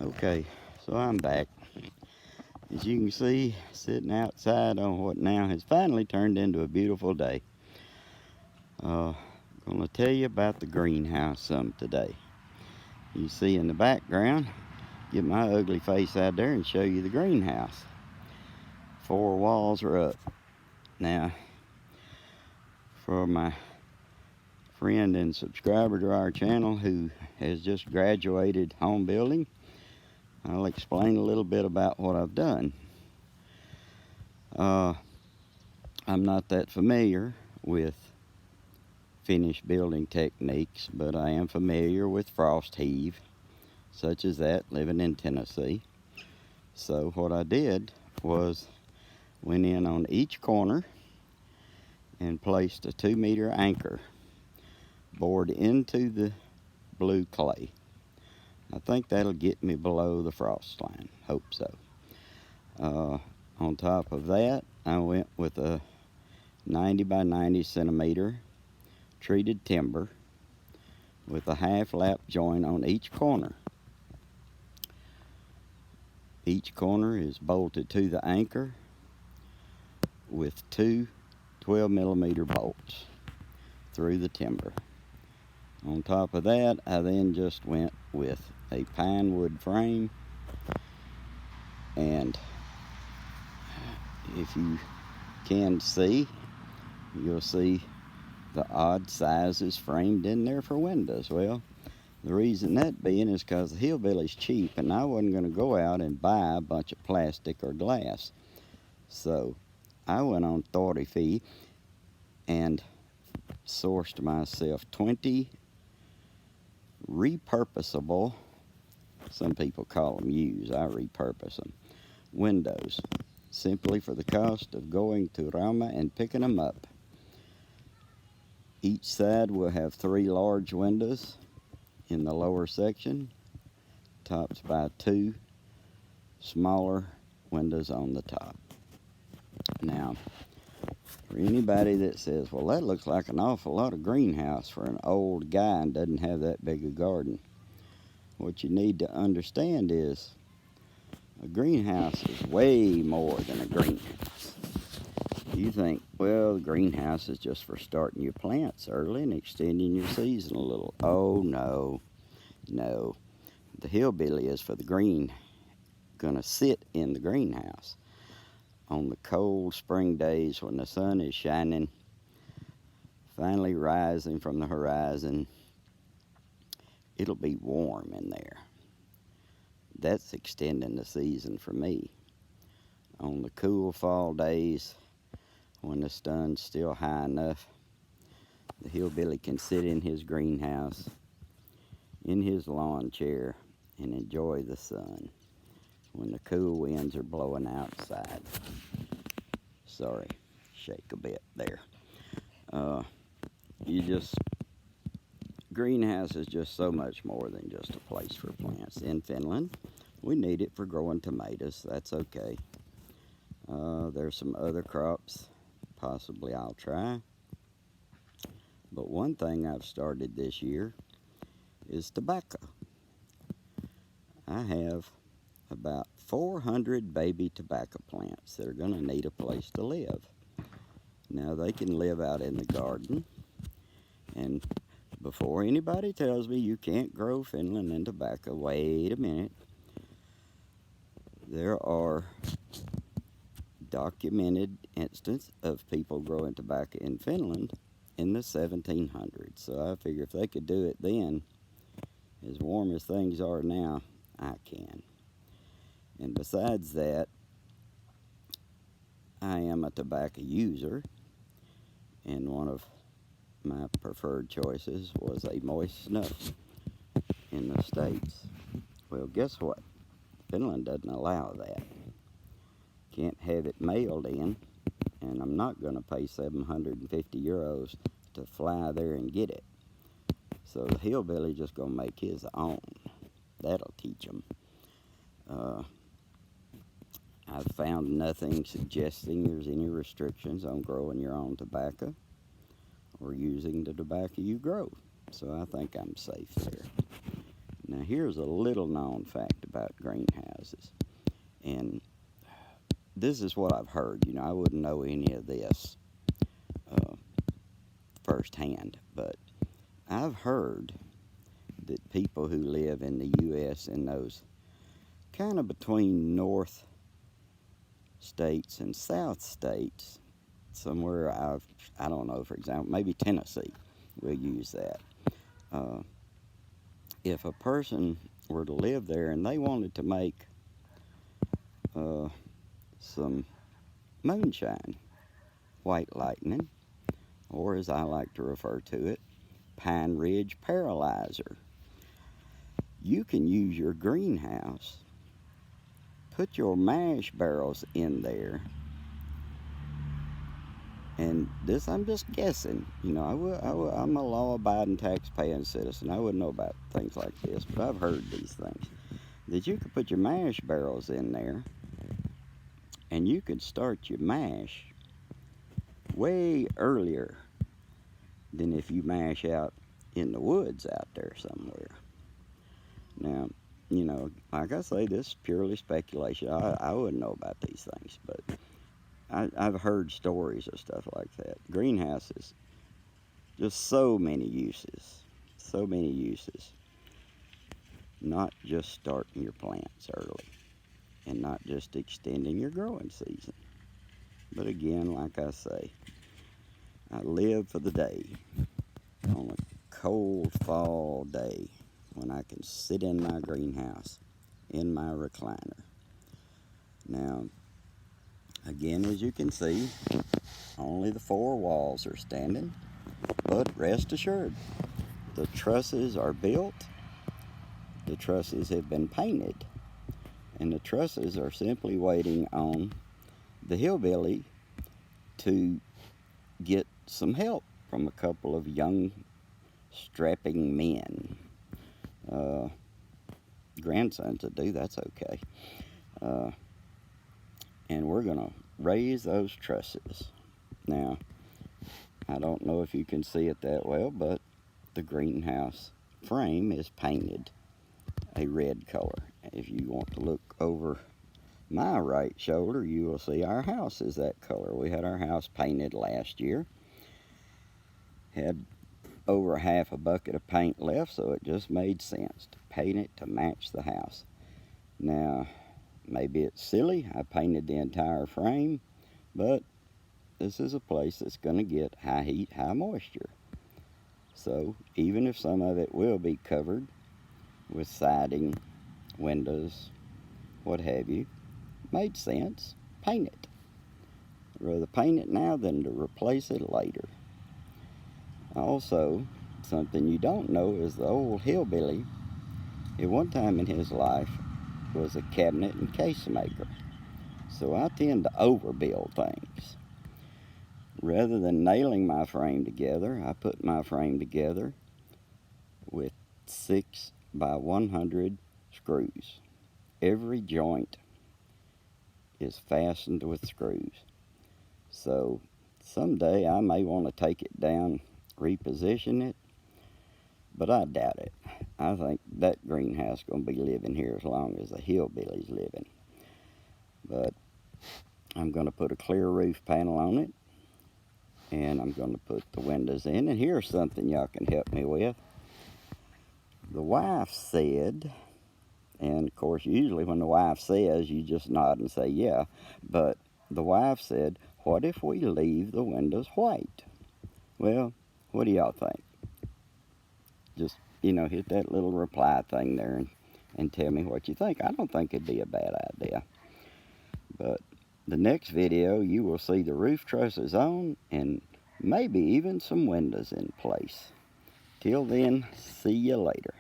Okay, so I'm back. As you can see, sitting outside on what now has finally turned into a beautiful day. I'm going to tell you about the greenhouse some today. You see in the background, get my ugly face out there and show you the greenhouse. 4 walls are up. Now, for my friend and subscriber to our channel who has just graduated home building, I'll explain a little bit about what I've done. I'm not that familiar with Finnish building techniques, but I am familiar with frost heave, such as that, living in Tennessee. So what I did was went in on each corner and placed a 2-meter anchor bored into the blue clay. I think that'll get me below the frost line. Hope so. On top of that, I went with a 90 by 90 centimeter treated timber with a half lap joint on each corner. Each corner is bolted to the anchor with 2 12mm bolts through the timber. On top of that, I then just went with a pine wood frame, and if you can see, you'll see the odd sizes framed in there for windows. Well, the reason that being is because the hillbilly's cheap, and I wasn't going to go out and buy a bunch of plastic or glass. So I went on 30 feet and sourced myself 20 repurposable, some people call them used, I repurpose them, windows, simply for the cost of going to Rama and picking them up. Each side will have 3 large windows in the lower section, topped by 2 smaller windows on the top. Now, for anybody that says, well, that looks like an awful lot of greenhouse for an old guy and doesn't have that big a garden, what you need to understand is a greenhouse is way more than a greenhouse. You think, well, the greenhouse is just for starting your plants early and extending your season a little. Oh, no. The hillbilly is for the green, gonna sit in the greenhouse on the cold spring days when the sun is shining, finally rising from the horizon. It'll be warm in there. That's extending the season for me. On the cool fall days, when the sun's still high enough, the hillbilly can sit in his greenhouse, in his lawn chair, and enjoy the sun when the cool winds are blowing outside. Sorry, shake a bit there. Greenhouse is just so much more than just a place for plants. In Finland, we need it for growing tomatoes. That's okay. There's some other crops possibly I'll try. But one thing I've started this year is tobacco. I have about 400 baby tobacco plants that are going to need a place to live. Now, they can live out in the garden, and before anybody tells me you can't grow Finland and tobacco, wait a minute. There are documented instances of people growing tobacco in Finland in the 1700s. So I figure if they could do it then, as warm as things are now, I can. And besides that, I am a tobacco user, and one of my preferred choices was a moist snuff in the States. Well, guess what? Finland doesn't allow that. Can't have it mailed in, and I'm not going to pay 750 euros to fly there and get it. So the hillbilly just going to make his own. That'll teach him. I've found nothing suggesting there's any restrictions on growing your own tobacco or using the tobacco you grow. So I think I'm safe there. Now here's a little known fact about greenhouses, and this is what I've heard. You know, I wouldn't know any of this firsthand, but I've heard that people who live in the U.S. in those kind of between north states and south states, somewhere I don't know, for example, maybe Tennessee, we'll use that. If a person were to live there and they wanted to make some moonshine, white lightning, or as I like to refer to it, Pine Ridge Paralyzer, you can use your greenhouse, put your mash barrels in there, and this I'm just guessing. You know, I'm a law-abiding, tax-paying citizen. I wouldn't know about things like this, but I've heard these things. That you could put your mash barrels in there, and you could start your mash way earlier than if you mash out in the woods out there somewhere. Now, you know, like I say, this is purely speculation. I wouldn't know about these things, but I've heard stories of stuff like that. Greenhouses, just so many uses. So many uses. Not just starting your plants early, and not just extending your growing season. But again, like I say, I live for the day, on a cold fall day, when I can sit in my greenhouse, in my recliner. Now, again, as you can see, only the 4 walls are standing, but rest assured, the trusses are built, the trusses have been painted, and the trusses are simply waiting on the hillbilly to get some help from a couple of young, strapping men. Grandsons to do, that's okay. And we're going to raise those trusses. Now, I don't know if you can see it that well, but the greenhouse frame is painted a red color. If you want to look over my right shoulder, you will see our house is that color. We had our house painted last year. Had over half a bucket of paint left, so it just made sense to paint it to match the house. Now, maybe it's silly, I painted the entire frame, but this is a place that's going to get high heat, high moisture. So even if some of it will be covered with siding, windows, what have you, made sense, paint it. I'd rather paint it now than to replace it later. Also, something you don't know is the old hillbilly, at one time in his life, was a cabinet and case maker. So I tend to overbuild things. Rather than nailing my frame together, I put my frame together with 6 by 100 screws. Every joint is fastened with screws. So someday I may want to take it down, reposition it, but I doubt it. I think that greenhouse is going to be living here as long as the hillbilly's living. But I'm going to put a clear roof panel on it, and I'm going to put the windows in. And here's something y'all can help me with. The wife said, and of course usually when the wife says, you just nod and say yeah, but the wife said, what if we leave the windows white? Well, what do y'all think? Just, you know, hit that little reply thing there and tell me what you think. I don't think it'd be a bad idea. But the next video, you will see the roof trusses on and maybe even some windows in place. Till then, see you later.